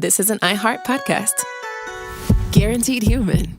This is an iHeart podcast. Guaranteed human.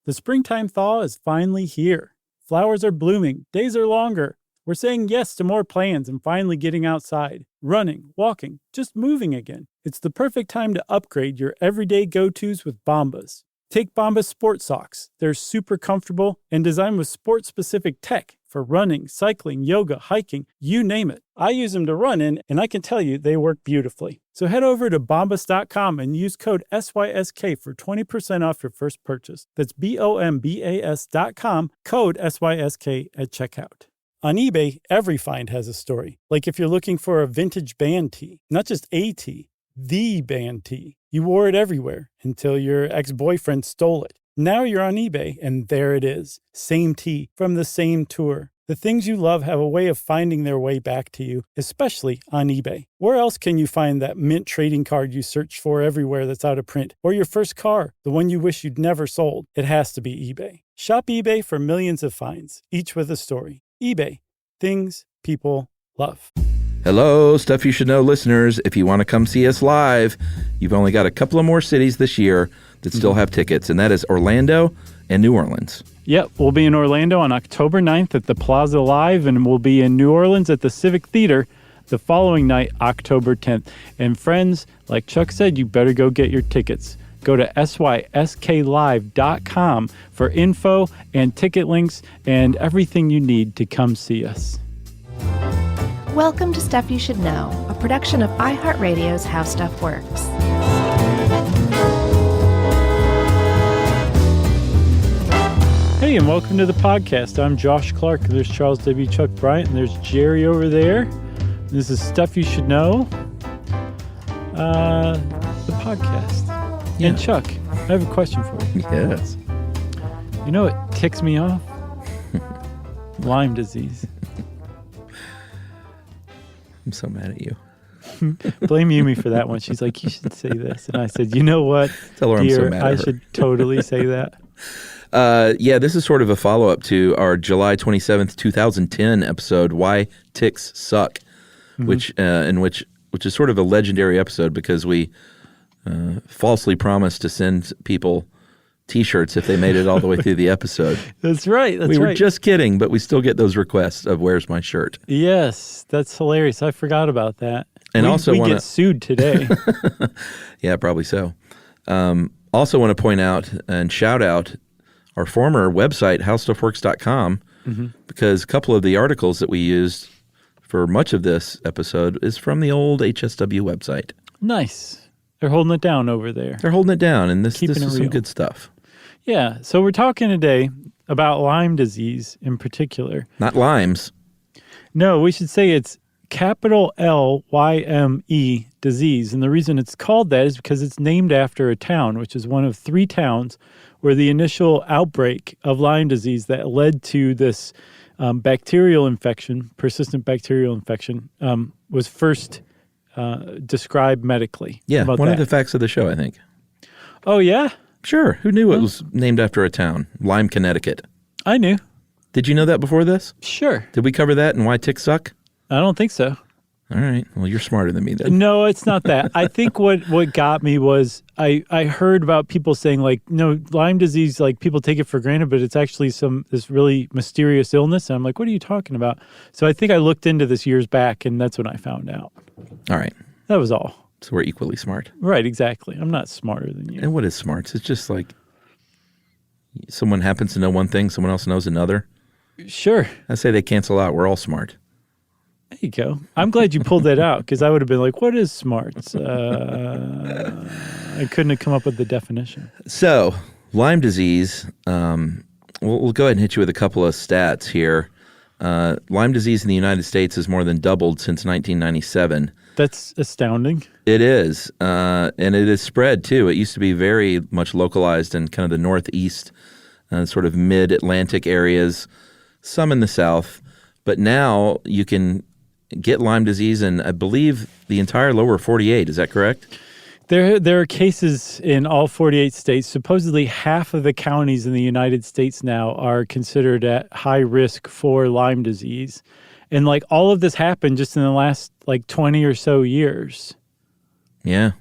The springtime thaw is finally here. Flowers are blooming. Days are longer. We're saying yes to more plans and finally getting outside, running, walking, just moving again. It's the perfect time to upgrade your everyday go-tos with Bombas. Take Bombas sport socks. They're super comfortable and designed with sport-specific tech for running, cycling, yoga, hiking, you name it. I use them to run in, and I can tell you they work beautifully. So head over to bombas.com and use code SYSK for 20% off your first purchase. That's BOMBAS.com, code SYSK at checkout. On eBay, every find has a story. Like if you're looking for a vintage band tee, not just a tee, the band tee. You wore it everywhere until your ex-boyfriend stole it. Now you're on eBay, and there it is. Same tee from the same tour. The things you love have a way of finding their way back to you, especially on eBay. Where else can you find that mint trading card you search for everywhere that's out of print? Or your first car, the one you wish you'd never sold? It has to be eBay. Shop eBay for millions of finds, each with a story. eBay. Things people love. Hello, Stuff You Should Know listeners. If you want to come see us live, you've only got a couple of more cities this year that still have tickets, and that is Orlando and New Orleans. Yep, we'll be in Orlando on October 9th at the Plaza Live, and we'll be in New Orleans at the Civic Theater the following night, October 10th. And friends, like Chuck said, you better go get your tickets. Go to sysklive.com for info and ticket links and everything you need to come see us. Welcome to Stuff You Should Know, a production of iHeartRadio's How Stuff Works. Hey, and welcome to the podcast. I'm Josh Clark. There's Charles W. Chuck Bryant, and there's Jerry over there. This is Stuff You Should Know, the podcast. Yeah. And Chuck, I have a question for you. Yes. You know what ticks me off? Lyme disease. I'm so mad at you. Blame Yumi for that one. She's like, you should say this. And I said, you know what, Tell her dear, I'm so mad at I her. should totally say that. Yeah, this is sort of a follow-up to our July 27th, 2010 episode, Why Ticks Suck, which is sort of a legendary episode because we falsely promised to send people T-shirts if they made it all the way through the episode. That's right. We were just kidding, but we still get those requests of where's my shirt. Yes, that's hilarious. I forgot about that. And we also get sued today. Yeah, probably so. Also want to point out and shout out our former website, howstuffworks.com, because a couple of the articles that we used for much of this episode is from the old HSW website. Nice. They're holding it down over there. They're holding it down, and this is some real. good stuff. Yeah. So we're talking today about Lyme disease in particular. Not limes. No, we should say it's capital Lyme disease. And the reason it's called that is because it's named after a town, which is one of 3 towns where the initial outbreak of Lyme disease that led to this bacterial infection, persistent bacterial infection, was first described medically. Yeah, one of the facts of the show, I think. Oh, yeah? Sure. Who knew it was named after a town? Lyme, Connecticut. I knew. Did you know that before this? Sure. Did we cover that and why ticks suck? I don't think so. All right. Well, you're smarter than me then. No, it's not that. I think what got me was I heard about people saying like, no, Lyme disease, like people take it for granted, but it's actually this really mysterious illness. And I'm like, what are you talking about? So I think I looked into this years back, and that's when I found out. All right. That was all. So we're equally smart. Right, exactly. I'm not smarter than you. And what is smarts? It's just like someone happens to know one thing, someone else knows another. Sure. I say they cancel out. We're all smart. There you go. I'm glad you pulled that out because I would have been like, what is smarts? I couldn't have come up with the definition. So Lyme disease, we'll go ahead and hit you with a couple of stats here. Lyme disease in the United States has more than doubled since 1997. That's astounding. It is, and it is spread too. It used to be very much localized in kind of the Northeast, sort of mid-Atlantic areas, some in the South. But now you can get Lyme disease in, I believe, the entire lower 48. Is that correct? There are cases in all 48 states. Supposedly half of the counties in the United States now are considered at high risk for Lyme disease. And like all of this happened just in the last like 20 or so years. Yeah.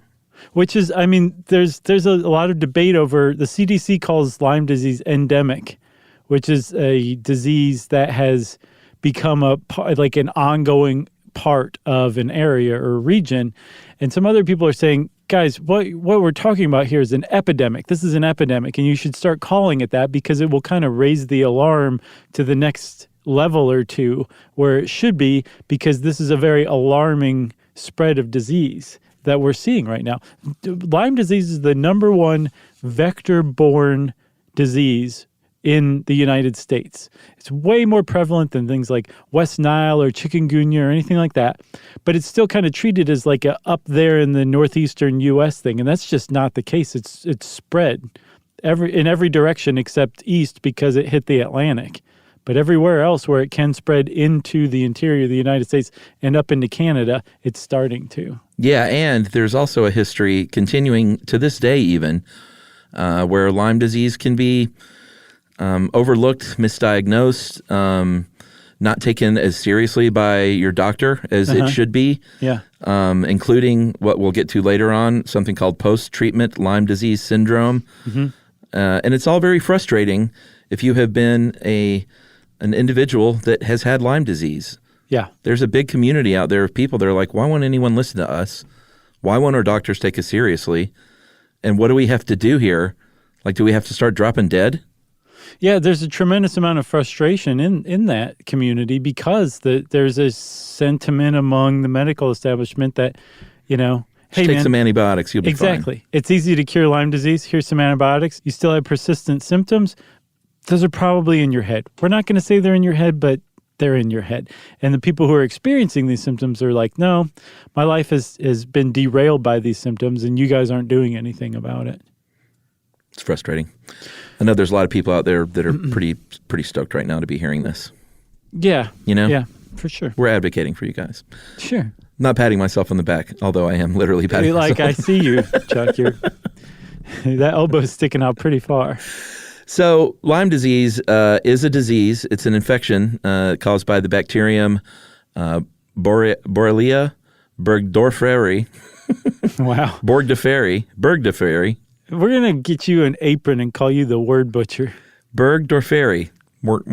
Which is, I mean, there's a lot of debate over, the CDC calls Lyme disease endemic, which is a disease that has become like an ongoing part of an area or region. And some other people are saying, guys, what we're talking about here is an epidemic. This is an epidemic, and you should start calling it that because it will kind of raise the alarm to the next level or two where it should be, because this is a very alarming spread of disease that we're seeing right now. Lyme disease is the number one vector-borne disease in the United States. It's way more prevalent than things like West Nile or chikungunya or anything like that, but it's still kind of treated as like a up there in the Northeastern U.S. thing, and that's just not the case. It's spread in every direction except east because it hit the Atlantic. But everywhere else where it can spread into the interior of the United States and up into Canada, it's starting to. Yeah, and there's also a history continuing to this day even where Lyme disease can be overlooked, misdiagnosed, not taken as seriously by your doctor as it should be, including what we'll get to later on, something called post-treatment Lyme disease syndrome. And it's all very frustrating if you have been an individual that has had Lyme disease. Yeah. There's a big community out there of people that are like, why won't anyone listen to us? Why won't our doctors take us seriously? And what do we have to do here? Like, do we have to start dropping dead? Yeah, there's a tremendous amount of frustration in that community because there's a sentiment among the medical establishment that, hey, take some antibiotics, you'll be fine. Exactly. It's easy to cure Lyme disease. Here's some antibiotics. You still have persistent symptoms. Those are probably in your head. We're not going to say they're in your head, but they're in your head. And the people who are experiencing these symptoms are like, no, my life has been derailed by these symptoms, and you guys aren't doing anything about it. It's frustrating. I know there's a lot of people out there that are pretty stoked right now to be hearing this. Yeah. Yeah, for sure. We're advocating for you guys. Sure. Not patting myself on the back, although I am literally patting myself. I see you, Chuck. That elbow's sticking out pretty far. So Lyme disease is a disease. It's an infection caused by the bacterium Borrelia burgdorferi. Wow. Burgdorferi. We're going to get you an apron and call you the word butcher. Burgdorferi. Mort.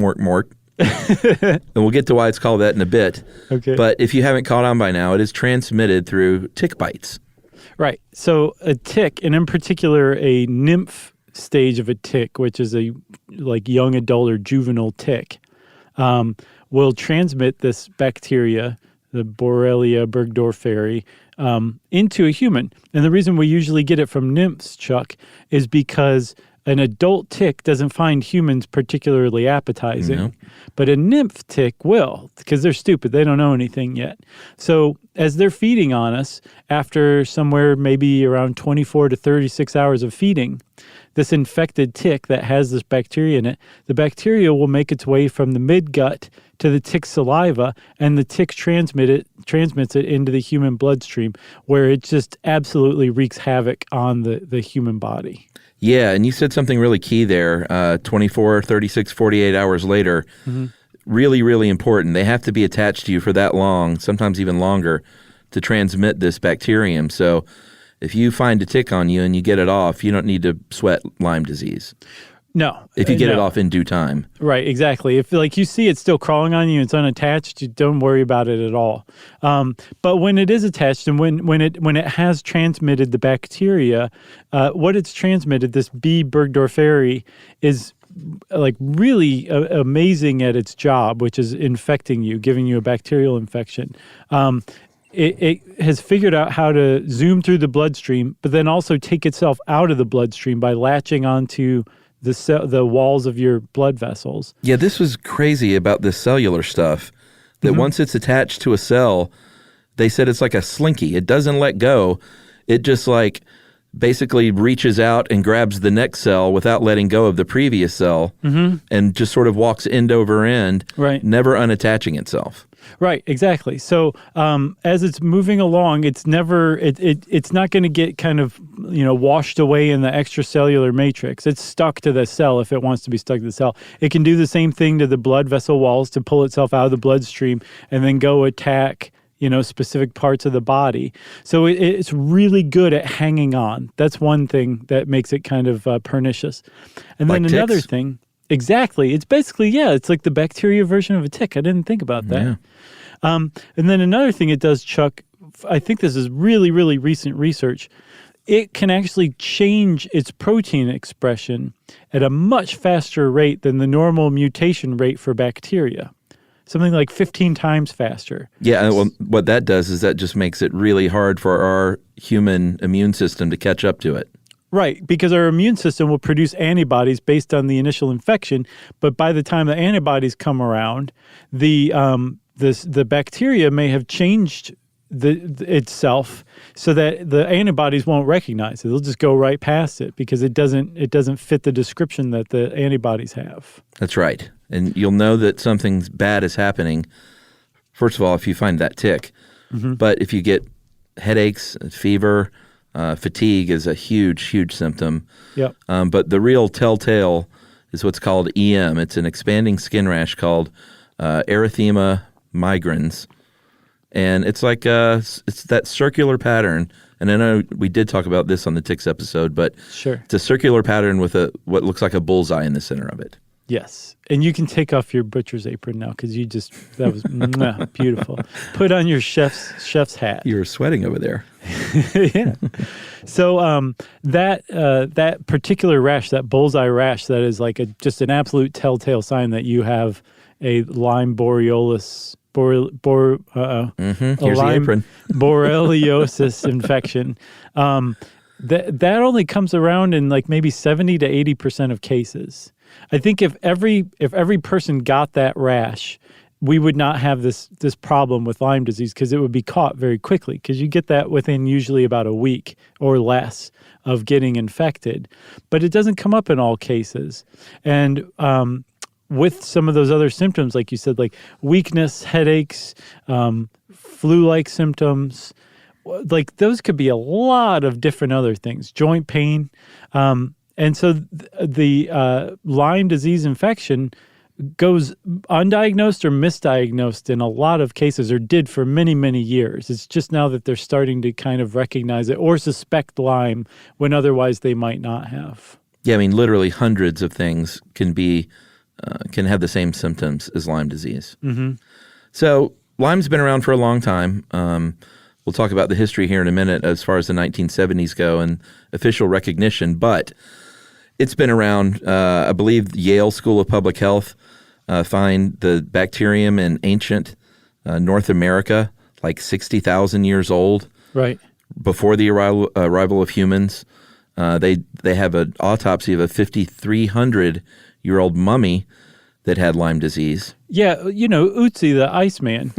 And we'll get to why it's called that in a bit. Okay. But if you haven't caught on by now, it is transmitted through tick bites. Right. So a tick, and in particular a nymph stage of a tick, which is a like young adult or juvenile tick, will transmit this bacteria, the Borrelia burgdorferi, into a human. And the reason we usually get it from nymphs, Chuck, is because an adult tick doesn't find humans particularly appetizing. No. But a nymph tick will, because they're stupid. They don't know anything yet. So as they're feeding on us, after somewhere maybe around 24 to 36 hours of feeding, this infected tick that has this bacteria in it, the bacteria will make its way from the midgut to the tick's saliva, and the tick transmits it into the human bloodstream, where it just absolutely wreaks havoc on the human body. Yeah, and you said something really key there, 24, 36, 48 hours later. Mm-hmm. Really, really important. They have to be attached to you for that long, sometimes even longer, to transmit this bacterium. So if you find a tick on you and you get it off, you don't need to sweat Lyme disease. No. If you get it off in due time. Right, exactly. If you see it still crawling on you and it's unattached, you don't worry about it at all. But when it is attached and when it has transmitted the bacteria, what it's transmitted, this B. burgdorferi, is like really amazing at its job, which is infecting you, giving you a bacterial infection. It has figured out how to zoom through the bloodstream, but then also take itself out of the bloodstream by latching onto the walls of your blood vessels. Yeah, this was crazy about this cellular stuff, that once it's attached to a cell, they said it's like a slinky. It doesn't let go. It just like basically reaches out and grabs the next cell without letting go of the previous cell, and just sort of walks end over end, never unattaching itself. Right, exactly. So as it's moving along, it's never it's not going to get kind of washed away in the extracellular matrix. It's stuck to the cell if it wants to be stuck to the cell. It can do the same thing to the blood vessel walls to pull itself out of the bloodstream and then go attack specific parts of the body. So it's really good at hanging on. That's one thing that makes it kind of pernicious. And then Like another ticks? thing, exactly. It's basically, it's like the bacteria version of a tick. I didn't think about that. Yeah. And then another thing it does, Chuck, I think this is really, really recent research. It can actually change its protein expression at a much faster rate than the normal mutation rate for bacteria. Something like 15 times faster. Yeah, well, what that does is that just makes it really hard for our human immune system to catch up to it. Right, because our immune system will produce antibodies based on the initial infection, but by the time the antibodies come around, the bacteria may have changed itself so that the antibodies won't recognize it. They'll just go right past it because it doesn't fit the description that the antibodies have. That's right. And you'll know that something bad is happening, first of all, if you find that tick. Mm-hmm. But if you get headaches, fever, fatigue is a huge, huge symptom. Yep. But the real telltale is what's called EM. It's an expanding skin rash called erythema migrans. And it's like it's that circular pattern. And I know we did talk about this on the ticks episode, but Sure. it's a circular pattern with what looks like a bullseye in the center of it. Yes. And you can take off your butcher's apron now because that was beautiful. Put on your chef's hat. You were sweating over there. Yeah. So that particular rash, that bullseye rash, that is like just an absolute telltale sign that you have a Lyme borreliosis. Here's the apron. Borreliosis infection. That only comes around in like maybe 70 to 80% of cases. I think if every person got that rash, we would not have this problem with Lyme disease because it would be caught very quickly because you get that within usually about a week or less of getting infected. But it doesn't come up in all cases. And with some of those other symptoms, like you said, like weakness, headaches, flu-like symptoms, like those could be a lot of different other things, joint pain. And so the Lyme disease infection goes undiagnosed or misdiagnosed in a lot of cases, or did for many, many years. It's just now that they're starting to kind of recognize it or suspect Lyme when otherwise they might not have. Yeah, I mean, literally hundreds of things can have the same symptoms as Lyme disease. Mm-hmm. So Lyme's been around for a long time. We'll talk about the history here in a minute as far as the 1970s go and official recognition, but it's been around. I believe Yale School of Public Health find the bacterium in ancient North America like 60,000 years old. Right. Before the arrival of humans. They have an autopsy of a 5,300-year-old mummy that had Lyme disease. Yeah, Ötzi, the Iceman.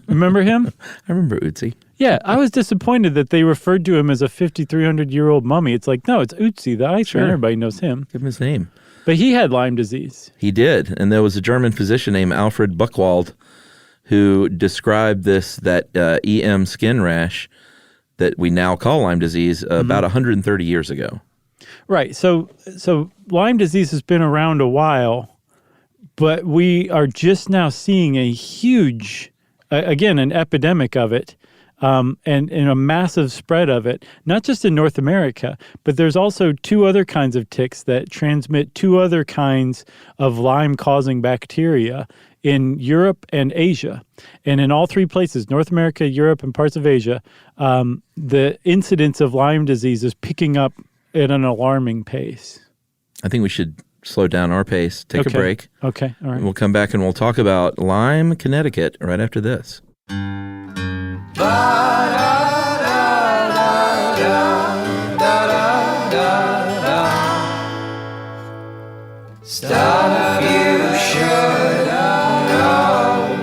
Remember him? I remember Ötzi. Yeah, I was disappointed that they referred to him as a 5,300-year-old mummy. It's like, no, it's Ötzi, the Iceman. Sure. Everybody knows him. Give him his name. But he had Lyme disease. He did, and there was a German physician named Alfred Buchwald who described that EM skin rash that we now call Lyme disease about 130 years ago. Right. So Lyme disease has been around a while, but we are just now seeing a huge, again, an epidemic of it, and a massive spread of it, not just in North America, but there's also two other kinds of ticks that transmit two other kinds of Lyme-causing bacteria in Europe and Asia. And in all three places, North America, Europe, and parts of Asia, the incidence of Lyme disease is picking up at an alarming pace. I think we should slow down our pace, take a break. Okay, all right. And we'll come back and we'll talk about Lyme, Connecticut right after this. Stuff you should know.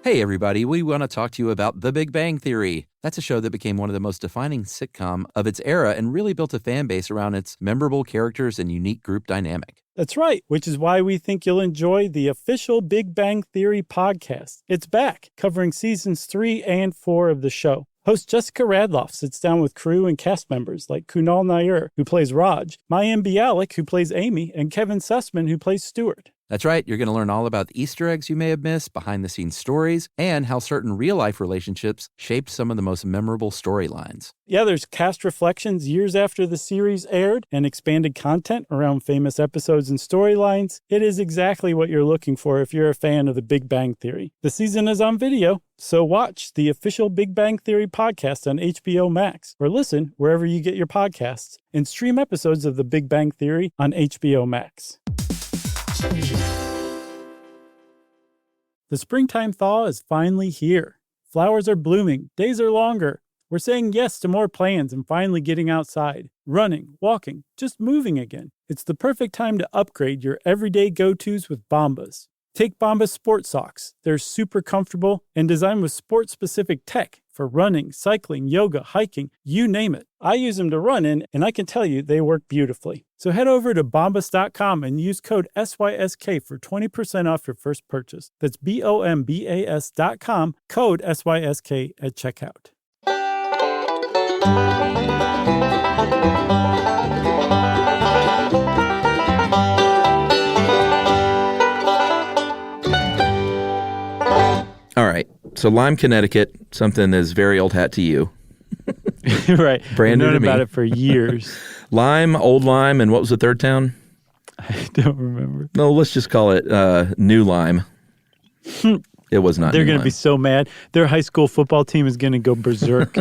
Hey everybody, we want to talk to you about The Big Bang Theory. That's a show that became one of the most defining sitcom of its era and really built a fan base around its memorable characters and unique group dynamic. That's right, which is why we think you'll enjoy the official Big Bang Theory podcast. It's back, covering seasons 3 and 4 of the show. Host Jessica Radloff sits down with crew and cast members like Kunal Nair, who plays Raj, Mayim Bialik, who plays Amy, and Kevin Sussman, who plays Stuart. That's right. You're going to learn all about the Easter eggs you may have missed, behind-the-scenes stories, and how certain real-life relationships shaped some of the most memorable storylines. Yeah, there's cast reflections years after the series aired and expanded content around famous episodes and storylines. It is exactly what you're looking for if you're a fan of The Big Bang Theory. The season is on video, so watch the official Big Bang Theory podcast on HBO Max, or listen wherever you get your podcasts, and stream episodes of The Big Bang Theory on HBO Max. The springtime thaw is finally here. Flowers are blooming, days are longer. We're saying yes to more plans and finally getting outside, running, walking, just moving again. It's the perfect time to upgrade your everyday go-tos with Bombas. Take Bombas sport socks. They're super comfortable and designed with sport-specific tech for running, cycling, yoga, hiking, you name it. I use them to run in, and I can tell you they work beautifully. So head over to bombas.com and use code SYSK for 20% off your first purchase. That's BOMBAS.com, code SYSK at checkout. All right. So Lyme, Connecticut, something that's very old hat to you. Right. Brand new I've known to me. about it for years. Lyme, Old Lyme, and what was the third town? I don't remember. No, let's just call it New Lyme. It was not. They're New going to Lyme. be so mad. Their high school football team is going to go berserk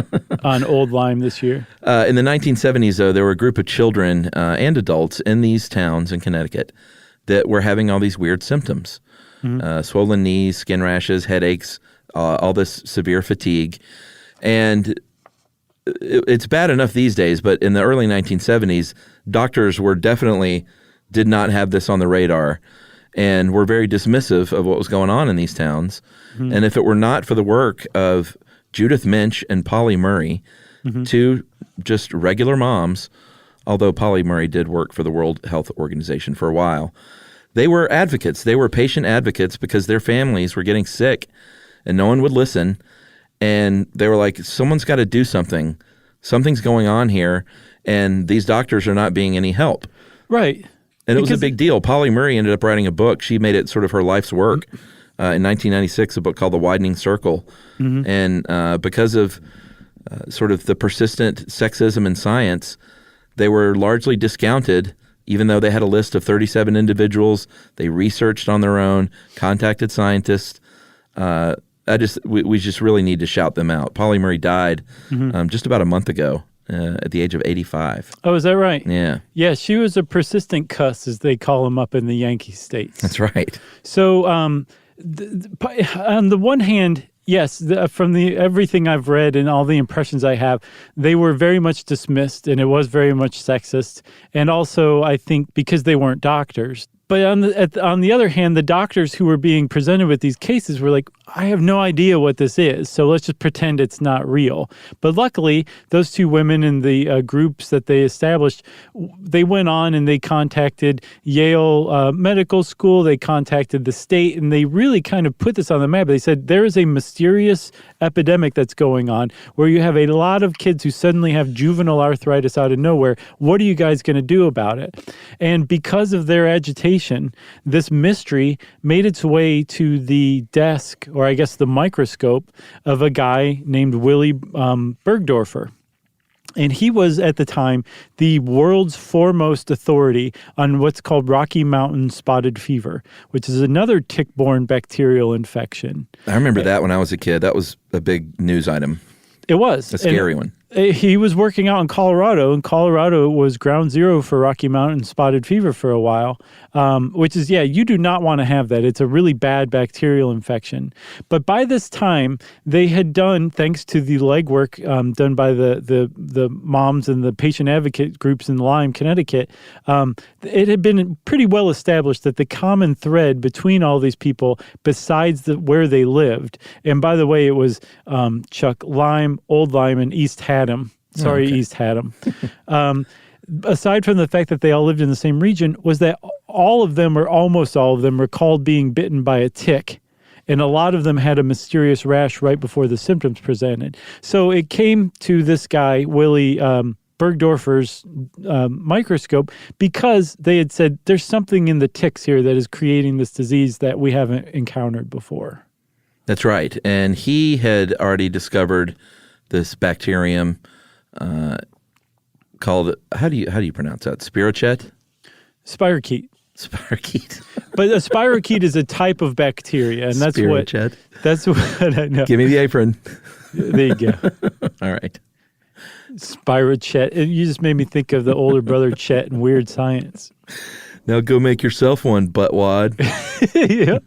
on Old Lyme this year. In the 1970s, though, there were a group of children and adults in these towns in Connecticut that were having all these weird symptoms. Swollen knees, skin rashes, headaches, all this severe fatigue. And it's bad enough these days, but in the early 1970s, doctors did not have this on the radar and were very dismissive of what was going on in these towns. And if it were not for the work of Judith Minch and Polly Murray, two just regular moms, although Polly Murray did work for the World Health Organization for a while, they were advocates. They were patient advocates because their families were getting sick and no one would listen. And they were like, someone's got to do something. Something's going on here, and these doctors are not being any help. Right. And it was a big deal. Polly Murray ended up writing a book. She made it sort of her life's work. In 1996, a book called The Widening Circle. And because of sort of the persistent sexism in science, they were largely discounted, even though they had a list of 37 individuals. They researched on their own, contacted scientists. We just really need to shout them out. Polly Murray died just about a month ago at the age of 85. Oh, is that right? Yeah. Yeah, she was a persistent cuss, as they call them up in the Yankee states. That's right. So on the one hand, yes, from everything I've read and all the impressions I have, they were very much dismissed, and it was very much sexist. And also, I think because they weren't doctors. But on the other hand, the doctors who were being presented with these cases were like, I have no idea what this is, so let's just pretend it's not real. But luckily, those two women in the groups that they established, they went on and they contacted Yale Medical School, they contacted the state, and they really kind of put this on the map. They said, there is a mysterious epidemic that's going on where you have a lot of kids who suddenly have juvenile arthritis out of nowhere. What are you guys going to do about it? And because of their agitation, this mystery made its way to the desk, or I guess the microscope, of a guy named Willy Bergdorfer. And he was, at the time, the world's foremost authority on what's called Rocky Mountain spotted fever, which is another tick-borne bacterial infection. I remember that when I was a kid. That was a big news item. It was. A scary one. He was working out in Colorado, and Colorado was ground zero for Rocky Mountain spotted fever for a while, which is, you do not want to have that. It's a really bad bacterial infection. But by this time, they had done, thanks to the legwork done by the moms and the patient advocate groups in Lyme, Connecticut, it had been pretty well established that the common thread between all these people, besides where they lived, and by the way, it was Chuck, Lyme, Old Lyme, and East Haddam. East Haddam. Aside from the fact that they all lived in the same region, was that all of them, or almost all of them, recalled being bitten by a tick. And a lot of them had a mysterious rash right before the symptoms presented. So it came to this guy, Willy Bergdorfer's microscope because they had said there's something in the ticks here that is creating this disease that we haven't encountered before. That's right. And he had already discovered this bacterium called, how do you pronounce that? Spirochete? Spirochete. Spirochete. But a spirochete is a type of bacteria, and that's what I know. Give me the apron. There you go. All right. Spirochet. You just made me think of the older brother Chet in Weird Science. Now go make yourself one, buttwad. Yeah.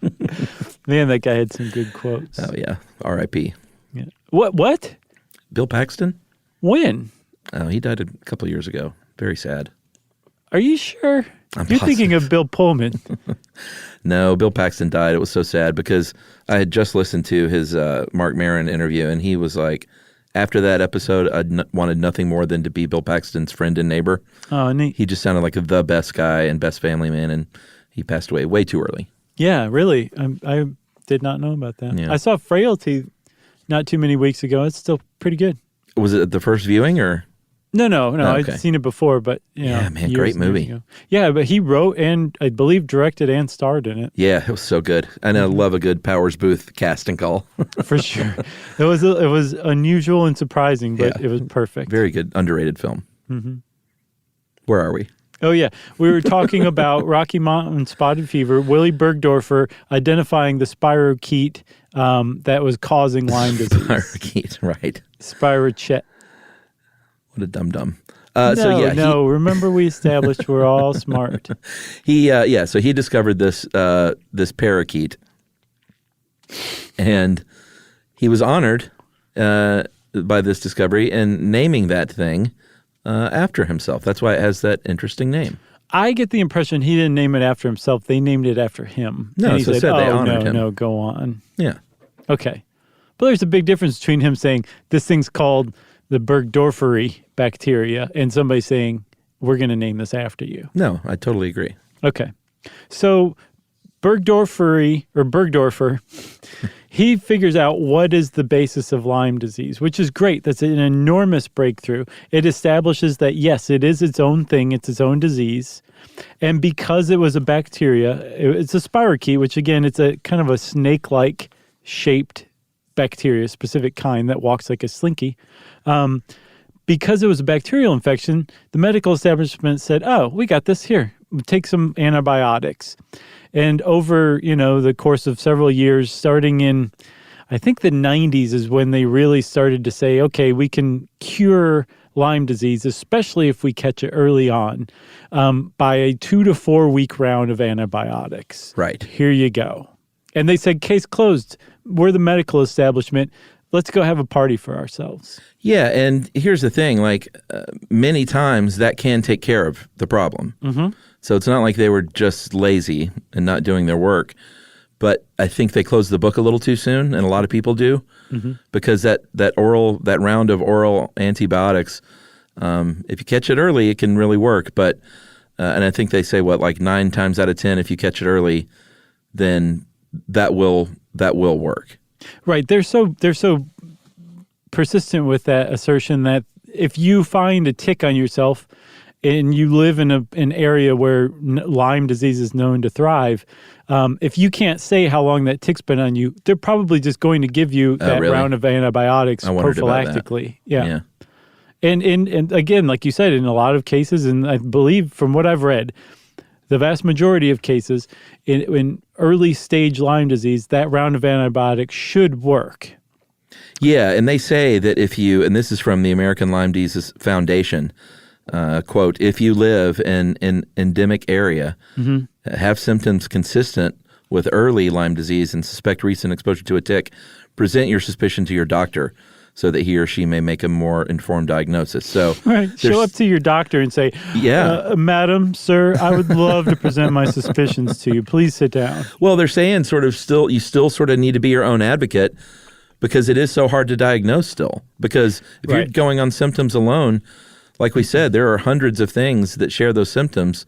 Man, that guy had some good quotes. Oh, yeah. R.I.P. Yeah. What? Bill Paxton? When? Oh, he died a couple years ago. Very sad. Are you sure? I'm You're positive. thinking of Bill Pullman. No, Bill Paxton died. It was so sad because I had just listened to his Mark Maron interview, and he was like, after that episode, I wanted nothing more than to be Bill Paxton's friend and neighbor. Oh, neat. He just sounded like the best guy and best family man, and he passed away way too early. Yeah, really. I did not know about that. Yeah. I saw Frailty not too many weeks ago. It's still pretty good. Was it the first viewing or? No. Okay. I'd seen it before, but Yeah, man, years great and years movie. ago. Yeah, but he wrote and I believe directed and starred in it. Yeah, it was so good. And I love a good Powers Booth casting call. For sure. It was unusual and surprising, but Yeah. it was perfect. Very good, underrated film. Mm-hmm. Where are we? Oh, yeah. We were talking about Rocky Mountain spotted fever, Willie Bergdorfer identifying the spirochete that was causing Lyme disease. Spirochete, right. Spirochete. What a dum-dum. No. Remember we established we're all smart. So he discovered this parakeet, and he was honored by this discovery and naming that thing after himself. That's why it has that interesting name. I get the impression he didn't name it after himself. They named it after him. No, and he so said, said they honored him. No, go on. Yeah. Okay. But there's a big difference between him saying this thing's called the Bergdorferi bacteria and somebody saying, we're going to name this after you. No, I totally agree. Okay. So Bergdorfer, he figures out what is the basis of Lyme disease, which is great. That's an enormous breakthrough. It establishes that, yes, it is its own thing. It's its own disease. And because it was a bacteria, it's a spirochete, which, again, it's a kind of a snake-like shaped bacteria, specific kind that walks like a slinky. Because it was a bacterial infection, the medical establishment said, oh, we got this here. Take some antibiotics. And over, the course of several years, starting in, I think the 90s is when they really started to say, okay, we can cure Lyme disease, especially if we catch it early on, by a 2 to 4 week round of antibiotics. Right. Here you go. And they said, case closed. We're the medical establishment. Let's go have a party for ourselves. Yeah, and here's the thing, many times that can take care of the problem. Mm-hmm. So it's not like they were just lazy and not doing their work, but I think they closed the book a little too soon, and a lot of people do, because that round of oral antibiotics, if you catch it early, it can really work. But and I think they say 9 times out of 10, if you catch it early, then that will work. Right. They're so persistent with that assertion that if you find a tick on yourself and you live in an area where Lyme disease is known to thrive, if you can't say how long that tick's been on you, they're probably just going to give you that really? round of antibiotics prophylactically. Yeah. And again, like you said, in a lot of cases, and I believe from what I've read, the vast majority of cases in early stage Lyme disease, that round of antibiotics should work. Yeah, and they say that if you, and this is from the American Lyme Disease Foundation, quote, if you live in an endemic area, have symptoms consistent with early Lyme disease and suspect recent exposure to a tick, present your suspicion to your doctor so that he or she may make a more informed diagnosis. So, right. Show up to your doctor and say, Madam, sir, I would love to present my suspicions to you. Please sit down. Well, they're saying you still sort of need to be your own advocate because it is so hard to diagnose still. Because if you're going on symptoms alone, like we said, there are hundreds of things that share those symptoms,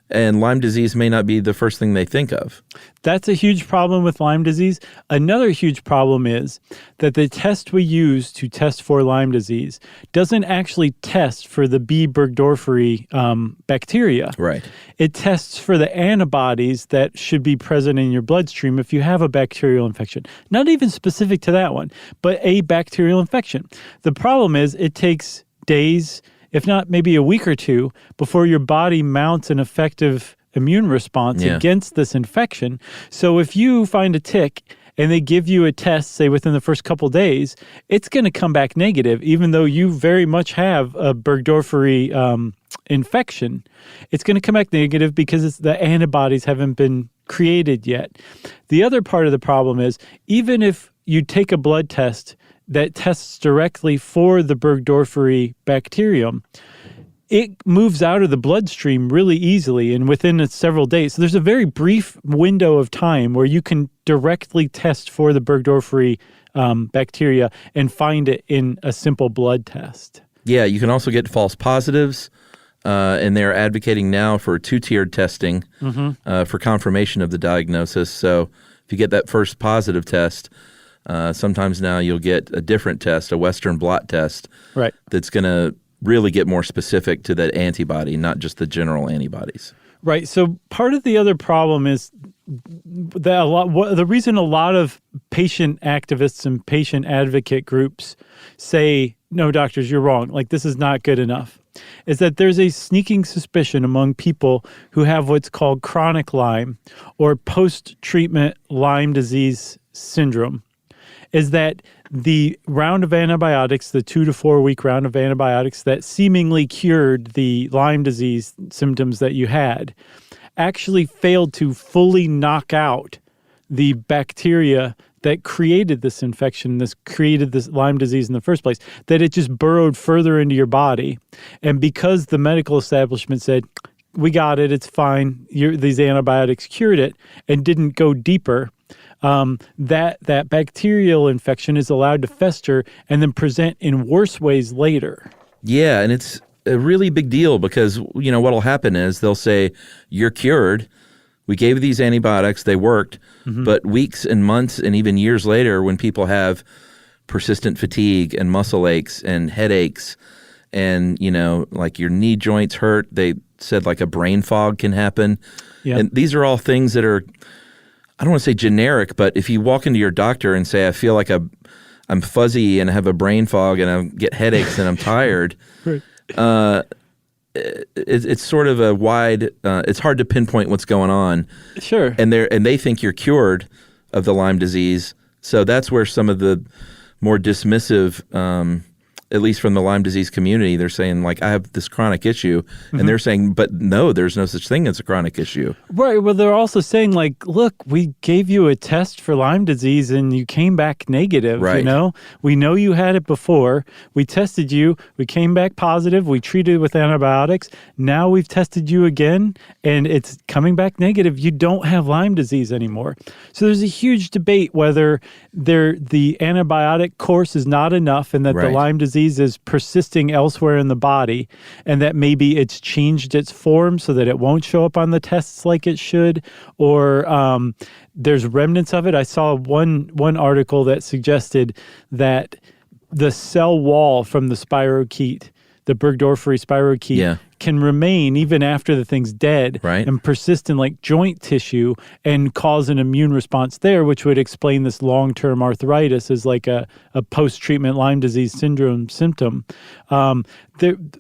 and Lyme disease may not be the first thing they think of. That's a huge problem with Lyme disease. Another huge problem is that the test we use to test for Lyme disease doesn't actually test for the B. burgdorferi bacteria. Right. It tests for the antibodies that should be present in your bloodstream if you have a bacterial infection. Not even specific to that one, but a bacterial infection. The problem is it takes days, if not maybe a week or two, before your body mounts an effective immune response against this infection. So if you find a tick and they give you a test, say within the first couple days, it's going to come back negative, even though you very much have a burgdorferi infection. It's going to come back negative because the antibodies haven't been created yet. The other part of the problem is, even if you take a blood test that tests directly for the burgdorferi bacterium, it moves out of the bloodstream really easily and within several days. So there's a very brief window of time where you can directly test for the burgdorferi bacteria and find it in a simple blood test. Yeah, you can also get false positives, and they're advocating now for two-tiered testing for confirmation of the diagnosis. So if you get that first positive test, sometimes now you'll get a different test, a Western blot test, right, that's going to really get more specific to that antibody, not just the general antibodies. Right. So part of the other problem is that the reason a lot of patient activists and patient advocate groups say, no, doctors, you're wrong, like this is not good enough, is that there's a sneaking suspicion among people who have what's called chronic Lyme or post-treatment Lyme disease syndrome, is that the round of antibiotics, the 2 to 4 week round of antibiotics that seemingly cured the Lyme disease symptoms that you had, actually failed to fully knock out the bacteria that created this infection, created this Lyme disease in the first place, that it just burrowed further into your body. And because the medical establishment said, we got it, it's fine, these antibiotics cured it, and didn't go deeper, that bacterial infection is allowed to fester and then present in worse ways later. Yeah, and it's a really big deal because, what'll happen is they'll say, you're cured. We gave you these antibiotics, they worked, but weeks and months and even years later, when people have persistent fatigue and muscle aches and headaches and, like your knee joints hurt, they said like a brain fog can happen. Yep. And these are all things that are, I don't want to say generic, but if you walk into your doctor and say, I feel like I'm fuzzy and I have a brain fog and I get headaches and I'm tired, right. It's sort of a wide, it's hard to pinpoint what's going on. Sure. And they think you're cured of the Lyme disease. So that's where some of the more dismissive, at least from the Lyme disease community, they're saying, like, I have this chronic issue. And they're saying, but no, there's no such thing as a chronic issue. Right. Well, they're also saying, like, look, we gave you a test for Lyme disease and you came back negative, right. We know you had it before. We tested you. We came back positive. We treated with antibiotics. Now we've tested you again and it's coming back negative. You don't have Lyme disease anymore. So there's a huge debate whether the antibiotic course is not enough and that right. the Lyme disease is persisting elsewhere in the body and that maybe it's changed its form so that it won't show up on the tests like it should, or there's remnants of it. I saw one article that suggested that the cell wall from the spirochete, the burgdorferi spirochete, can remain even after the thing's dead right. and persist in like joint tissue and cause an immune response there, which would explain this long-term arthritis as like a post-treatment Lyme disease syndrome symptom.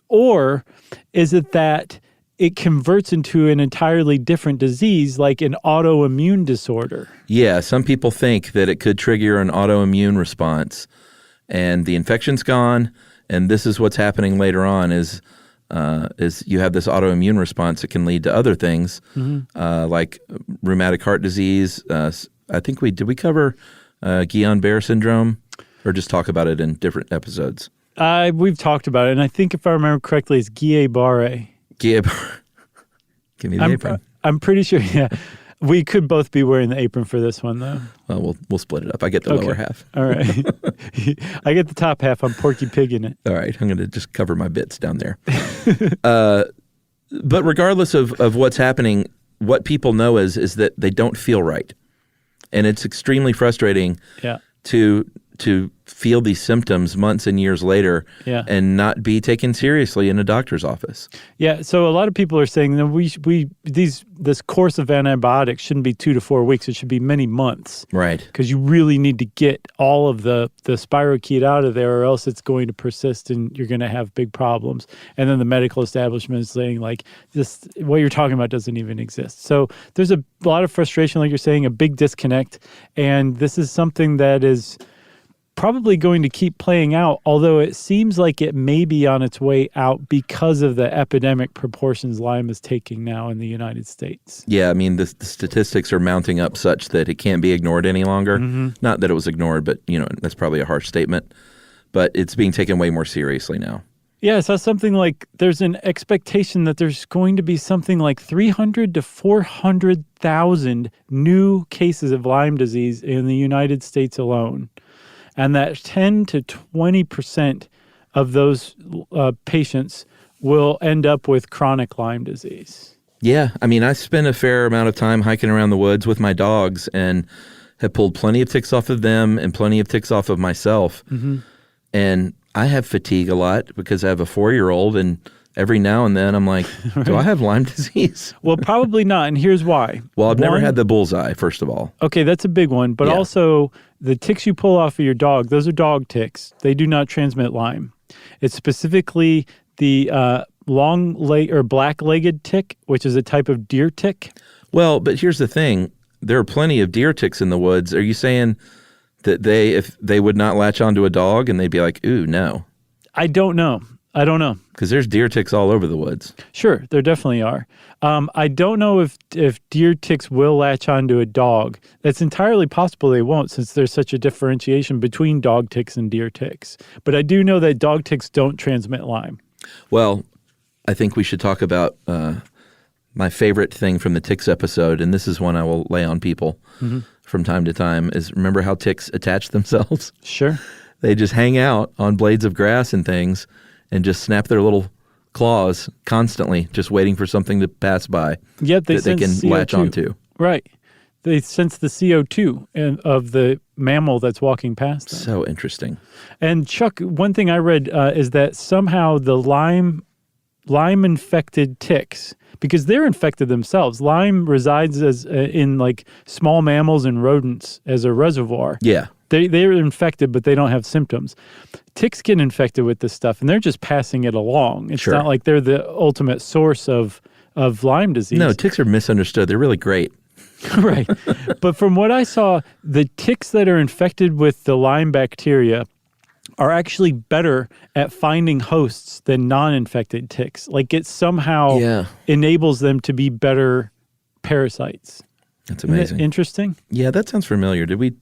Or is it that it converts into an entirely different disease, like an autoimmune disorder? Yeah, some people think that it could trigger an autoimmune response and the infection's gone, and this is what's happening later on is you have this autoimmune response that can lead to other things, like rheumatic heart disease. I think did we cover Guillain-Barré syndrome, or just talk about it in different episodes? We've talked about it, and I think if I remember correctly, it's Guillain-Barré. Guillain-Barré. Give me the apron. I'm pretty sure, yeah. We could both be wearing the apron for this one, though. Well, we'll split it up. I get the lower half. All right. I get the top half. I'm Porky Pig in it. All right. I'm going to just cover my bits down there. But regardless of what's happening, what people know is that they don't feel right. And it's extremely frustrating to feel these symptoms months and years later and not be taken seriously in a doctor's office. Yeah, so a lot of people are saying that this course of antibiotics shouldn't be 2 to 4 weeks. It should be many months. Right. Because you really need to get all of the spirochete out of there, or else it's going to persist and you're going to have big problems. And then the medical establishment is saying, like, this, what you're talking about doesn't even exist. So there's a lot of frustration, like you're saying, a big disconnect. And this is something that is probably going to keep playing out, although it seems like it may be on its way out because of the epidemic proportions Lyme is taking now in the United States. Yeah, I mean, the statistics are mounting up such that it can't be ignored any longer. Mm-hmm. Not that it was ignored, but, that's probably a harsh statement. But it's being taken way more seriously now. Yeah, I saw something like there's an expectation that there's going to be something like 300 to 400,000 new cases of Lyme disease in the United States alone. And that 10 to 20% of those patients will end up with chronic Lyme disease. Yeah. I mean, I spent a fair amount of time hiking around the woods with my dogs and have pulled plenty of ticks off of them and plenty of ticks off of myself. Mm-hmm. And I have fatigue a lot because I have a 4-year-old, and every now and then I'm like, do I have Lyme disease? Well, probably not, and here's why. Well, I've never had the bullseye, first of all. Okay, that's a big one, but also the ticks you pull off of your dog, those are dog ticks. They do not transmit Lyme. It's specifically the black-legged tick, which is a type of deer tick. Well, but here's the thing. There are plenty of deer ticks in the woods. Are you saying that if they would not latch onto a dog and they'd be like, ooh, no? I don't know. Because there's deer ticks all over the woods. Sure, there definitely are. I don't know if deer ticks will latch onto a dog. That's entirely possible they won't, since there's such a differentiation between dog ticks and deer ticks. But I do know that dog ticks don't transmit Lyme. Well, I think we should talk about my favorite thing from the ticks episode, and this is one I will lay on people from time to time, is remember how ticks attach themselves? Sure. They just hang out on blades of grass and things and just snap their little claws constantly, just waiting for something to pass by that they can CO2. Latch onto. Right. They sense the CO2 of the mammal that's walking past them. So interesting. And Chuck, one thing I read is that somehow the Lyme-infected ticks, because they're infected themselves, Lyme resides in like small mammals and rodents as a reservoir. Yeah. They're infected, but they don't have symptoms. Ticks get infected with this stuff, and they're just passing it along. It's not like they're the ultimate source of Lyme disease. No, ticks are misunderstood. They're really great. Right. But from what I saw, the ticks that are infected with the Lyme bacteria are actually better at finding hosts than non-infected ticks. Like it somehow enables them to be better parasites. That's amazing. Isn't that interesting? Yeah, that sounds familiar. Did we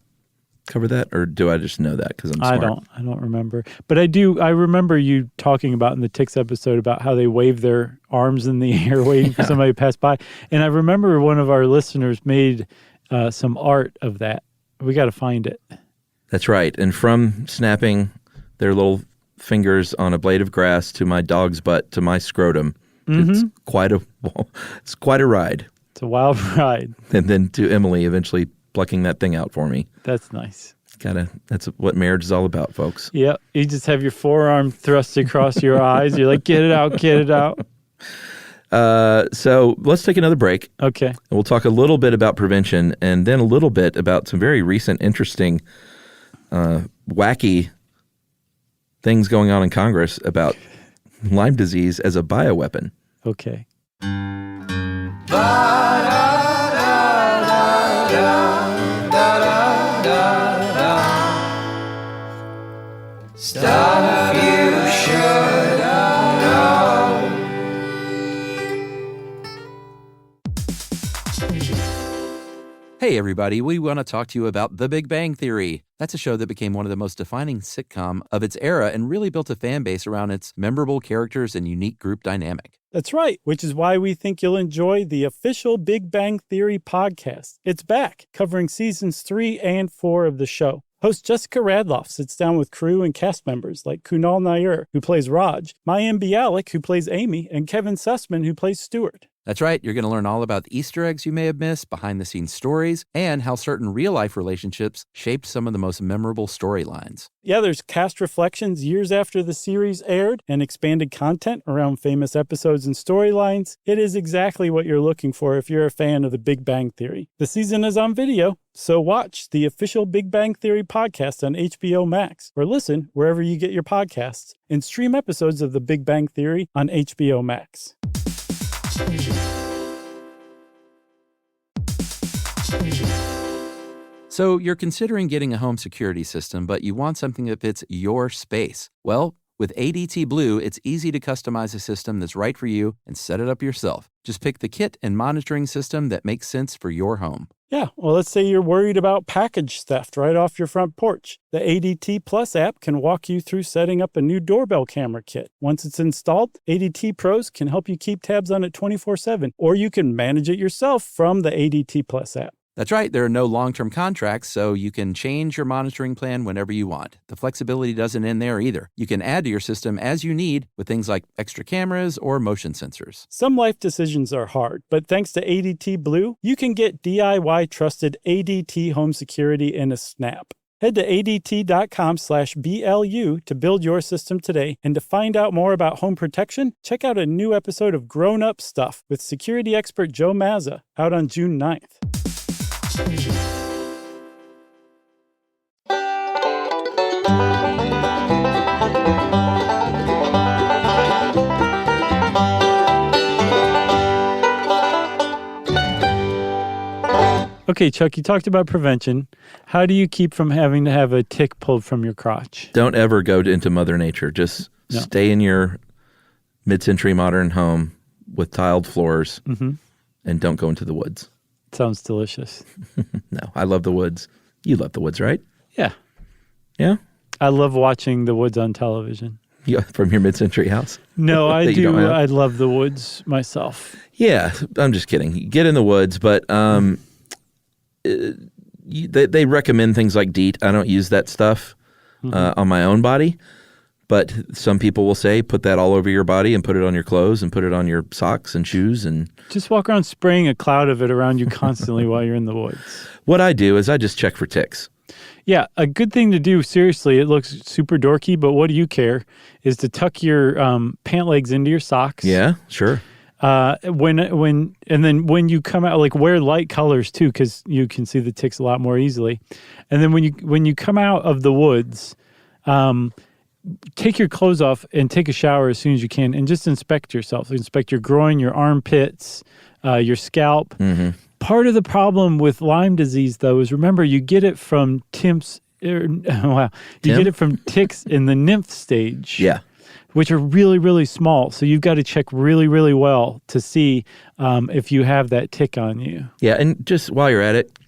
cover that, or do I just know that because I'm smart? I don't remember. But I do. I remember you talking about in the ticks episode about how they wave their arms in the air waiting for somebody to pass by. And I remember one of our listeners made some art of that. We got to find it. That's right. And from snapping their little fingers on a blade of grass to my dog's butt to my scrotum, it's quite a ride. It's a wild ride. And then to Emily eventually plucking that thing out for me. That's nice. That's what marriage is all about, folks. Yep. You just have your forearm thrust across your eyes. You're like, get it out, get it out. So let's take another break. Okay. And we'll talk a little bit about prevention and then a little bit about some very recent, interesting, wacky things going on in Congress about Lyme disease as a bioweapon. Okay. Stuff you should know. Hey, everybody, we want to talk to you about The Big Bang Theory. That's a show that became one of the most defining sitcom of its era and really built a fan base around its memorable characters and unique group dynamic. That's right, which is why we think you'll enjoy the official Big Bang Theory podcast. It's back, covering seasons 3 and 4 of the show. Host Jessica Radloff sits down with crew and cast members like Kunal Nair, who plays Raj, Mayim Bialik, who plays Amy, and Kevin Sussman, who plays Stuart. That's right. You're going to learn all about the Easter eggs you may have missed, behind-the-scenes stories, and how certain real-life relationships shaped some of the most memorable storylines. Yeah, there's cast reflections years after the series aired and expanded content around famous episodes and storylines. It is exactly what you're looking for if you're a fan of The Big Bang Theory. The season is on video, so watch the official Big Bang Theory podcast on HBO Max, or listen wherever you get your podcasts, and stream episodes of The Big Bang Theory on HBO Max. So you're considering getting a home security system, but you want something that fits your space. Well, with ADT Blue, it's easy to customize a system that's right for you and set it up yourself. Just pick the kit and monitoring system that makes sense for your home. Yeah, well, let's say you're worried about package theft right off your front porch. The ADT Plus app can walk you through setting up a new doorbell camera kit. Once it's installed, ADT pros can help you keep tabs on it 24/7, or you can manage it yourself from the ADT Plus app. That's right. There are no long-term contracts, so you can change your monitoring plan whenever you want. The flexibility doesn't end there either. You can add to your system as you need with things like extra cameras or motion sensors. Some life decisions are hard, but thanks to ADT Blue, you can get DIY trusted ADT home security in a snap. Head to ADT.com/BLU to build your system today. And to find out more about home protection, check out a new episode of Grown Up Stuff with security expert Joe Mazza out on June 9th. Okay, Chuck, you talked about prevention. How do you keep from having to have a tick pulled from your crotch? Don't ever go into Mother Nature. Just stay in your mid-century modern home with tiled floors and don't go into the woods. Sounds delicious. No, I love the woods. You love the woods, right? Yeah. Yeah? I love watching the woods on television. Yeah, from your mid-century house? No, I do. I love the woods myself. Yeah, I'm just kidding. Get in the woods, but they recommend things like DEET. I don't use that stuff on my own body, but some people will say put that all over your body and put it on your clothes and put it on your socks and shoes. And just walk around spraying a cloud of it around you constantly while you're in the woods. What I do is I just check for ticks. Yeah, a good thing to do, seriously, it looks super dorky, but what do you care, is to tuck your pant legs into your socks. Yeah, sure. When you come out, like wear light colors too, because you can see the ticks a lot more easily. And then when you come out of the woods, take your clothes off and take a shower as soon as you can, and just inspect yourself. Inspect your groin, your armpits, your scalp. Mm-hmm. Part of the problem with Lyme disease, though, is remember you get it from get it from ticks in the nymph stage. Yeah. Which are really, really small. So you've got to check really, really well to see if you have that tick on you. Yeah, and just while you're at it,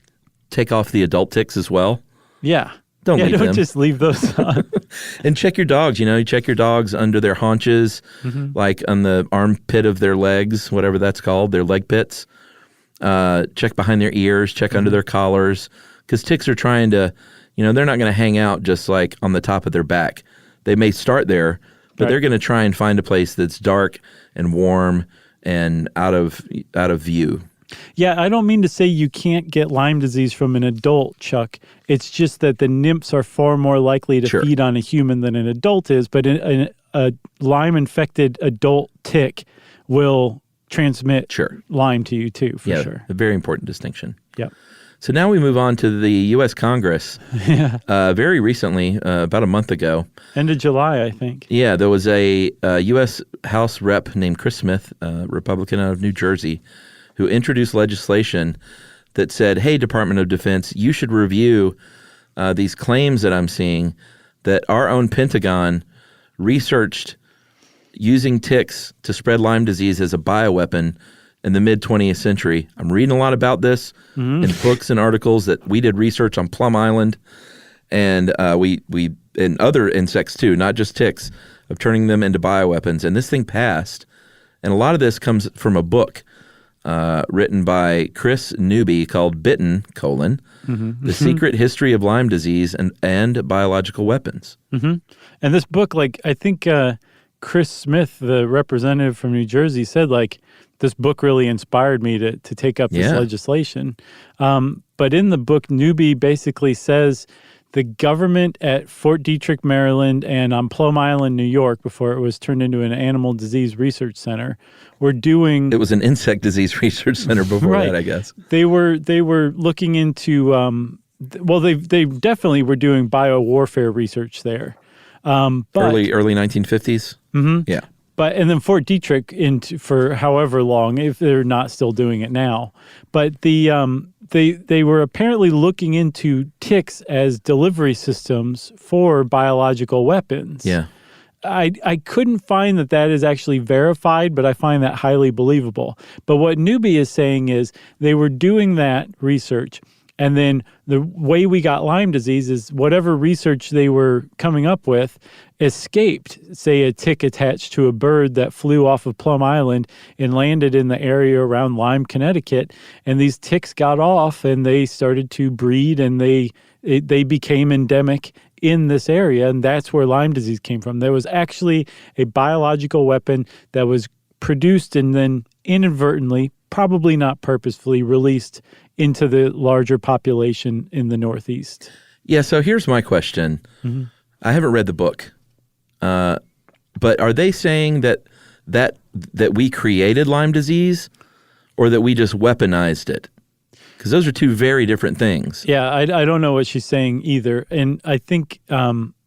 take off the adult ticks as well. Yeah. Don't leave them. Just leave those on. And check your dogs. You check your dogs under their haunches, like on the armpit of their legs, whatever that's called, their leg pits. Check behind their ears, check under their collars, because ticks are trying to, they're not going to hang out just like on the top of their back. They may start there, but they're going to try and find a place that's dark and warm and out of view. Yeah, I don't mean to say you can't get Lyme disease from an adult, Chuck. It's just that the nymphs are far more likely to feed on a human than an adult is, but a Lyme-infected adult tick will transmit Lyme to you too, for sure. A very important distinction. Yep. So now we move on to the U.S. Congress. Very recently, about a month ago. End of July, I think. Yeah, there was a U.S. House rep named Chris Smith, a Republican out of New Jersey, who introduced legislation that said, hey, Department of Defense, you should review these claims that I'm seeing that our own Pentagon researched using ticks to spread Lyme disease as a bioweapon in the mid-20th century. I'm reading a lot about this in books and articles that we did research on Plum Island, and we and other insects too, not just ticks, of turning them into bioweapons. And this thing passed, and a lot of this comes from a book written by Chris Newby called Bitten, The Secret History of Lyme Disease and Biological Weapons. And this book, I think Chris Smith, the representative from New Jersey, said, this book really inspired me to take up this legislation. But in the book, Newby basically says the government at Fort Detrick, Maryland, and on Plum Island, New York, before it was turned into an animal disease research center, were doing... It was an insect disease research center before that, I guess. They were looking into... they definitely were doing biowarfare research there. But, early 1950s? Mm-hmm. Yeah. And then Fort Detrick for however long, if they're not still doing it now. But they were apparently looking into ticks as delivery systems for biological weapons. Yeah. I couldn't find that is actually verified, but I find that highly believable. But what Newby is saying is they were doing that research, and then the way we got Lyme disease is whatever research they were coming up with escaped, say a tick attached to a bird that flew off of Plum Island and landed in the area around Lyme, Connecticut, and these ticks got off and they started to breed and they became endemic in this area, and that's where Lyme disease came from. There was actually a biological weapon that was produced and then inadvertently, probably not purposefully, released into the larger population in the Northeast. Yeah, so here's my question. Mm-hmm. I haven't read the book, but are they saying that we created Lyme disease or that we just weaponized it? Because those are two very different things. Yeah, I don't know what she's saying either. And I think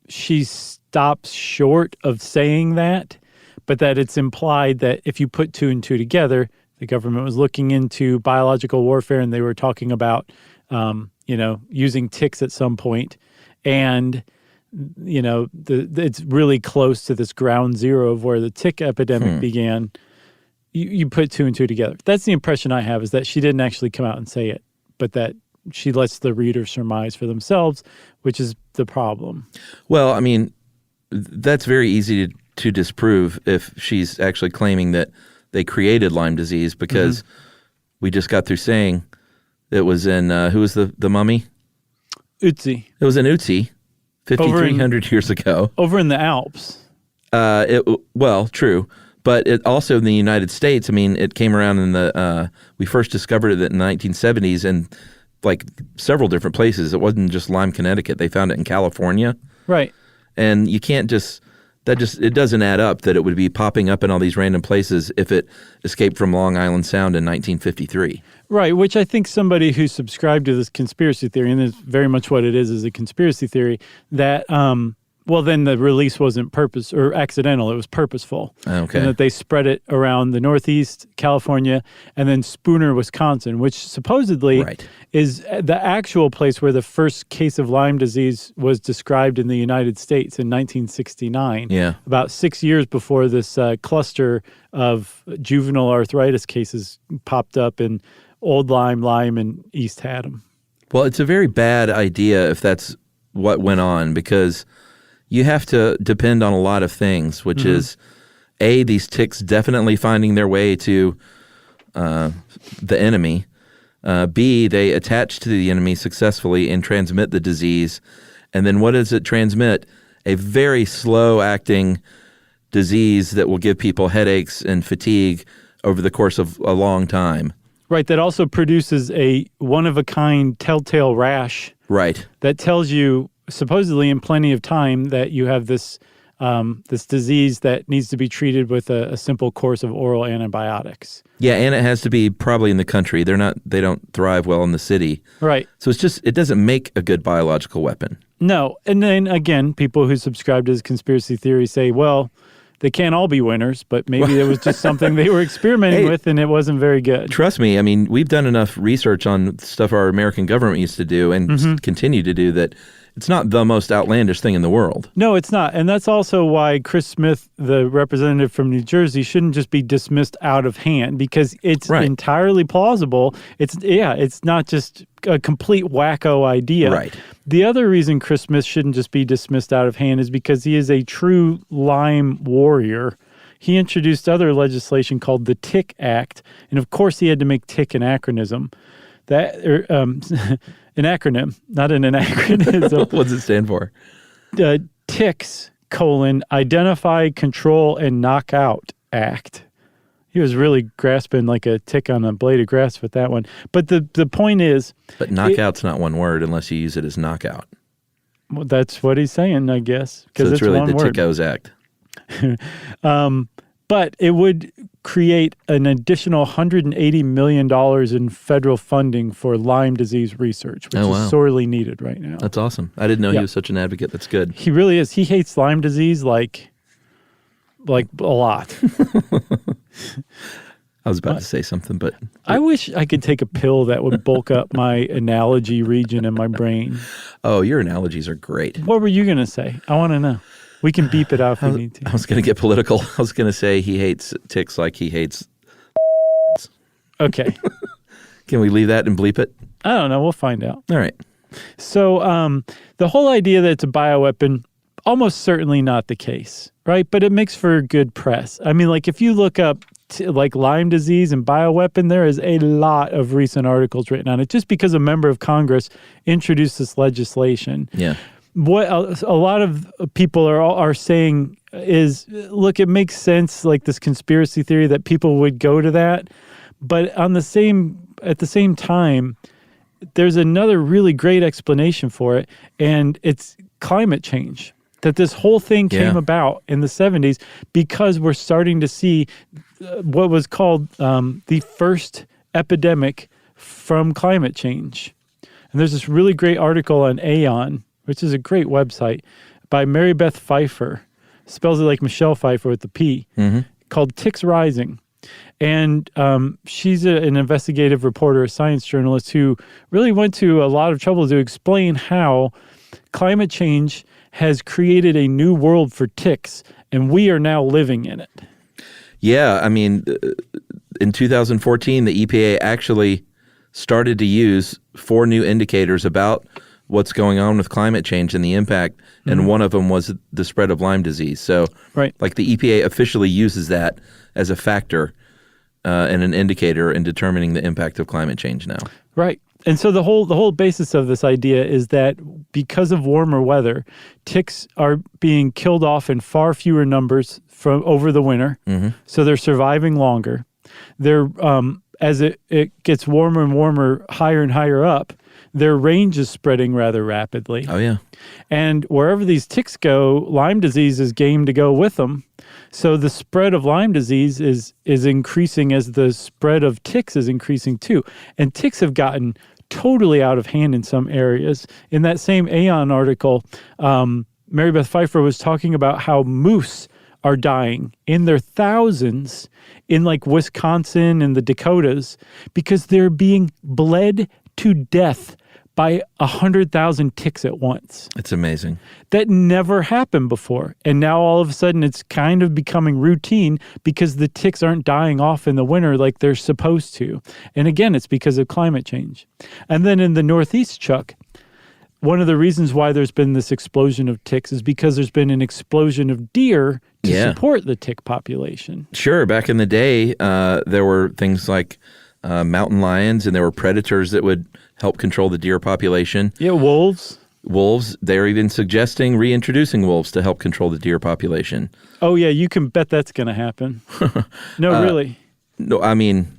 she stops short of saying that, but that it's implied that if you put two and two together, the government was looking into biological warfare and they were talking about, using ticks at some point. And, it's really close to this ground zero of where the tick epidemic began. You put two and two together. That's the impression I have, is that she didn't actually come out and say it, but that she lets the reader surmise for themselves, which is the problem. Well, I mean, that's very easy to disprove if she's actually claiming that they created Lyme disease, because we just got through saying it was in, who was the mummy? Ötzi. It was in Ötzi 5,300 years ago. Over in the Alps. Well, true. But it also in the United States, I mean, it came around in we first discovered it in the 1970s in several different places. It wasn't just Lyme, Connecticut. They found it in California. Right. And you can't it doesn't add up that it would be popping up in all these random places if it escaped from Long Island Sound in 1953. Right, which I think somebody who subscribed to this conspiracy theory, and it's very much what it is a conspiracy theory, that, then the release wasn't accidental, it was purposeful. Okay. And that they spread it around the Northeast, California, and then Spooner, Wisconsin, which supposedly is the actual place where the first case of Lyme disease was described in the United States in 1969. Yeah. About 6 years before this cluster of juvenile arthritis cases popped up in Old Lyme, and East Haddam. Well, it's a very bad idea if that's what went on, because you have to depend on a lot of things, which is, A, these ticks definitely finding their way to the enemy. B, they attach to the enemy successfully and transmit the disease. And then what does it transmit? A very slow-acting disease that will give people headaches and fatigue over the course of a long time. Right, that also produces a one-of-a-kind telltale rash. Right. That tells you, supposedly in plenty of time, that you have this disease that needs to be treated with a simple course of oral antibiotics. Yeah, and it has to be probably in the country. They don't thrive well in the city. Right. So it doesn't make a good biological weapon. No, and then again, people who subscribe to this conspiracy theory say, well, they can't all be winners, but maybe it was just something they were experimenting with and it wasn't very good. Trust me, I mean, we've done enough research on stuff our American government used to do and continue to do that it's not the most outlandish thing in the world. No, it's not. And that's also why Chris Smith, the representative from New Jersey, shouldn't just be dismissed out of hand, because it's entirely plausible. It's not just a complete wacko idea. Right. The other reason Chris Smith shouldn't just be dismissed out of hand is because he is a true Lyme warrior. he introduced other legislation called the Tick Act. And of course, he had to make tick an acronym. An acronym, not an anachronism. What does it stand for? Ticks, Identify, Control, and Knock Out Act. He was really grasping like a tick on a blade of grass with that one. But the point is... But knockout's not one word unless you use it as knockout. Well, that's what he's saying, I guess. So it's really one the word. Tickos Act. But it would create an additional $180 million in federal funding for Lyme disease research, which is sorely needed right now. That's awesome. I didn't know he was such an advocate. That's good. He really is. He hates Lyme disease like a lot. I was about to say something, but... I wish I could take a pill that would bulk up my analogy region in my brain. Oh, your analogies are great. What were you going to say? I want to know. We can beep it out if we need to. I was going to get political. I was going to say he hates ticks like he hates... Okay. Can we leave that and bleep it? I don't know. We'll find out. All right. So the whole idea that it's a bioweapon, almost certainly not the case, right? But it makes for good press. I mean, like if you look up like Lyme disease and bioweapon, there is a lot of recent articles written on it just because a member of Congress introduced this legislation. Yeah. What a lot of people are saying is, look, it makes sense, like this conspiracy theory that people would go to that. But at the same time, there's another really great explanation for it, and it's climate change. That this whole thing came about in the 70s because we're starting to see what was called the first epidemic from climate change. And there's this really great article on Aeon, which is a great website, by Mary Beth Pfeiffer, spells it like Michelle Pfeiffer with the P, called Ticks Rising. And she's an investigative reporter, a science journalist who really went to a lot of trouble to explain how climate change has created a new world for ticks, and we are now living in it. Yeah, I mean, in 2014, the EPA actually started to use 4 new indicators about what's going on with climate change and the impact, and one of them was the spread of Lyme disease. So, like the EPA officially uses that as a factor and an indicator in determining the impact of climate change now. Right. And so the whole basis of this idea is that because of warmer weather, ticks are being killed off in far fewer numbers from over the winter. So they're surviving longer. They're as it gets warmer and warmer, higher and higher up, their range is spreading rather rapidly. Oh yeah. And wherever these ticks go, Lyme disease is game to go with them. So the spread of Lyme disease is increasing as the spread of ticks is increasing too. And ticks have gotten totally out of hand in some areas. In that same Aeon article, Mary Beth Pfeiffer was talking about how moose are dying in their thousands in like Wisconsin and the Dakotas because they're being bled to death by 100,000 ticks at once. It's amazing. That never happened before. And now all of a sudden it's kind of becoming routine because the ticks aren't dying off in the winter like they're supposed to. And again, it's because of climate change. And then in the Northeast, Chuck, one of the reasons why there's been this explosion of ticks is because there's been an explosion of deer to support the tick population. Sure. Back in the day, there were things like mountain lions, and there were predators that would help control the deer population. Yeah, wolves. Wolves. They're even suggesting reintroducing wolves to help control the deer population. Oh, yeah. You can bet that's going to happen. No, really. No, I mean,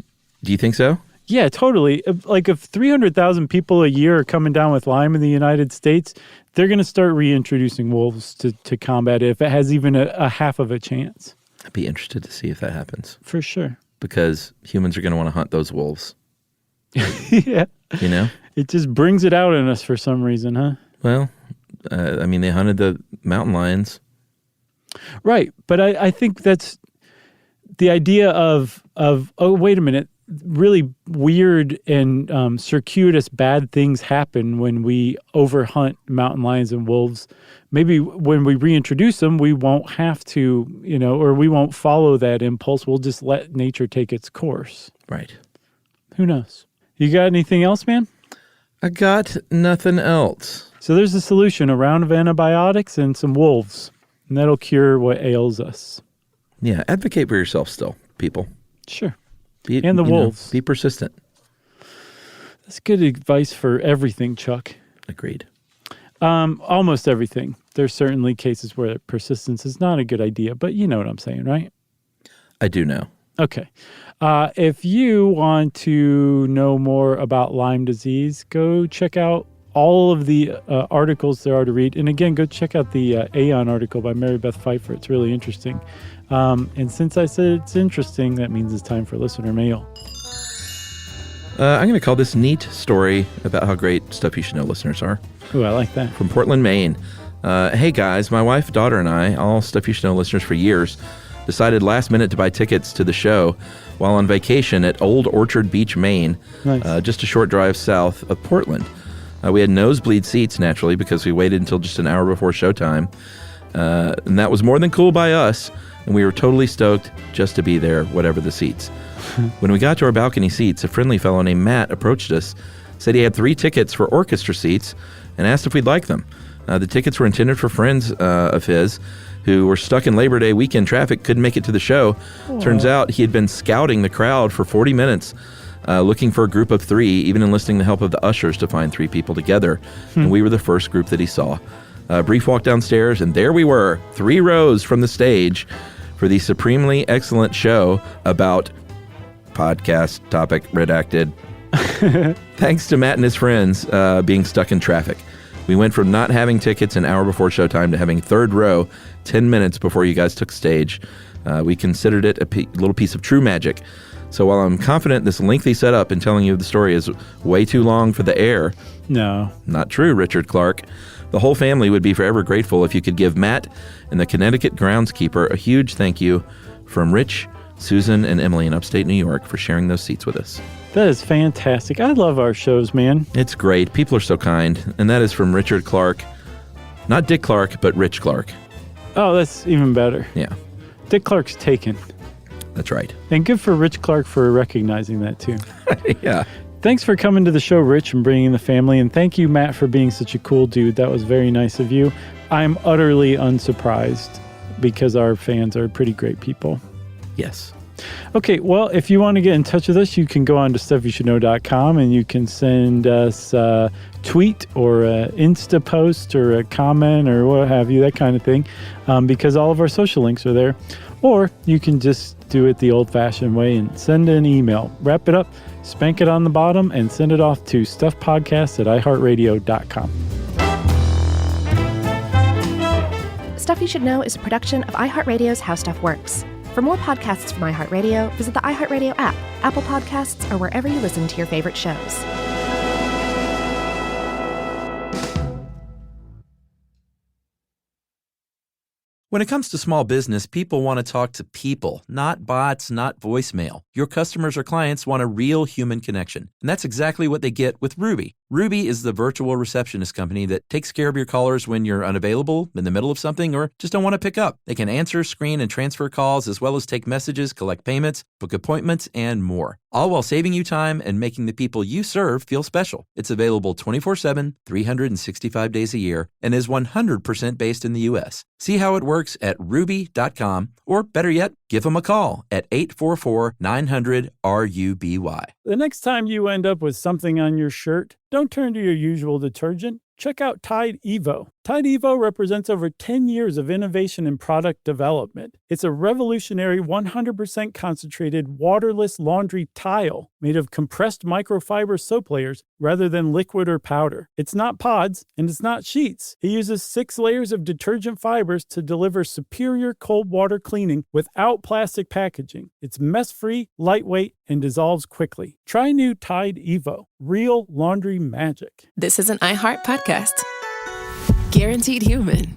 do you think so? Yeah, totally. Like if 300,000 people a year are coming down with Lyme in the United States, they're going to start reintroducing wolves to combat it if it has even a half of a chance. I'd be interested to see if that happens. For sure. Because humans are going to want to hunt those wolves. Yeah. You know? It just brings it out in us for some reason, huh? Well, I mean, they hunted the mountain lions. Right. But I think that's the idea of oh, wait a minute, really weird and circuitous bad things happen when we overhunt mountain lions and wolves. Maybe when we reintroduce them, we won't have to, or we won't follow that impulse. We'll just let nature take its course. Right. Who knows? You got anything else, man? I got nothing else. So there's a solution, a round of antibiotics and some wolves, and that'll cure what ails us. Yeah, advocate for yourself still, people. Sure. And the wolves. Be persistent. That's good advice for everything, Chuck. Agreed. Almost everything. There's certainly cases where persistence is not a good idea, but you know what I'm saying, right? I do know. Okay. If you want to know more about Lyme disease, go check out all of the articles there are to read. And again, go check out the Aeon article by Mary Beth Pfeiffer. It's really interesting. And since I said it's interesting, that means it's time for listener mail. I'm going to call this Neat Story about how great Stuff You Should Know listeners are. Ooh, I like that. From Portland, Maine. Hey guys, my wife, daughter, and I, all Stuff You Should Know listeners for years, decided last minute to buy tickets to the show while on vacation at Old Orchard Beach, Maine, Nice. just a short drive south of Portland. We had nosebleed seats, naturally, because we waited until just an hour before showtime. And that was more than cool by us, and we were totally stoked just to be there, whatever the seats. When we got to our balcony seats, a friendly fellow named Matt approached us, said he had 3 tickets for orchestra seats, and asked if we'd like them. The tickets were intended for friends of his who were stuck in Labor Day weekend traffic, couldn't make it to the show. Aww. Turns out he had been scouting the crowd for 40 minutes, looking for a group of 3, even enlisting the help of the ushers to find 3 people together. And we were the first group that he saw. Brief walk downstairs, and there we were, 3 rows from the stage for the supremely excellent show about podcast topic redacted. Thanks to Matt and his friends being stuck in traffic. We went from not having tickets an hour before showtime to having 3rd row 10 minutes before you guys took stage. We considered it a little piece of true magic. So while I'm confident this lengthy setup in telling you the story is way too long for the air, no, not true, Richard Clark. The whole family would be forever grateful if you could give Matt and the Connecticut groundskeeper a huge thank you from Rich, Susan, and Emily in upstate New York for sharing those seats with us. That is fantastic. I love our shows, man. It's great. People are so kind. And that is from Richard Clark. Not Dick Clark, but Rich Clark. Oh, that's even better. Yeah. Dick Clark's taken. That's right. And good for Rich Clark for recognizing that, too. Yeah. Thanks for coming to the show, Rich, and bringing the family. And thank you, Matt, for being such a cool dude. That was very nice of you. I'm utterly unsurprised because our fans are pretty great people. Yes. Okay, well, if you want to get in touch with us, you can go on to stuffyoushouldknow.com and you can send us a tweet or an Insta post or a comment or what have you, that kind of thing, because all of our social links are there. Or you can just do it the old-fashioned way and send an email. Wrap it up, spank it on the bottom, and send it off to stuffpodcast@iheartradio.com. Stuff You Should Know is a production of iHeartRadio's How Stuff Works. For more podcasts from iHeartRadio, visit the iHeartRadio app, Apple Podcasts, or wherever you listen to your favorite shows. When it comes to small business, people want to talk to people, not bots, not voicemail. Your customers or clients want a real human connection, and that's exactly what they get with Ruby. Ruby is the virtual receptionist company that takes care of your callers when you're unavailable, in the middle of something, or just don't want to pick up. They can answer, screen, and transfer calls, as well as take messages, collect payments, book appointments, and more. All while saving you time and making the people you serve feel special. It's available 24/7, 365 days a year, and is 100% based in the U.S. See how it works at ruby.com, or better yet, give them a call at 844-900-RUBY. The next time you end up with something on your shirt, don't turn to your usual detergent. Check out Tide Evo. Tide Evo represents over 10 years of innovation in product development. It's a revolutionary 100% concentrated waterless laundry tile made of compressed microfiber soap layers rather than liquid or powder. It's not pods and it's not sheets. It uses 6 layers of detergent fibers to deliver superior cold water cleaning without plastic packaging. It's mess-free, lightweight, and dissolves quickly. Try new Tide Evo. Real laundry magic. This is an iHeart podcast. Guaranteed human.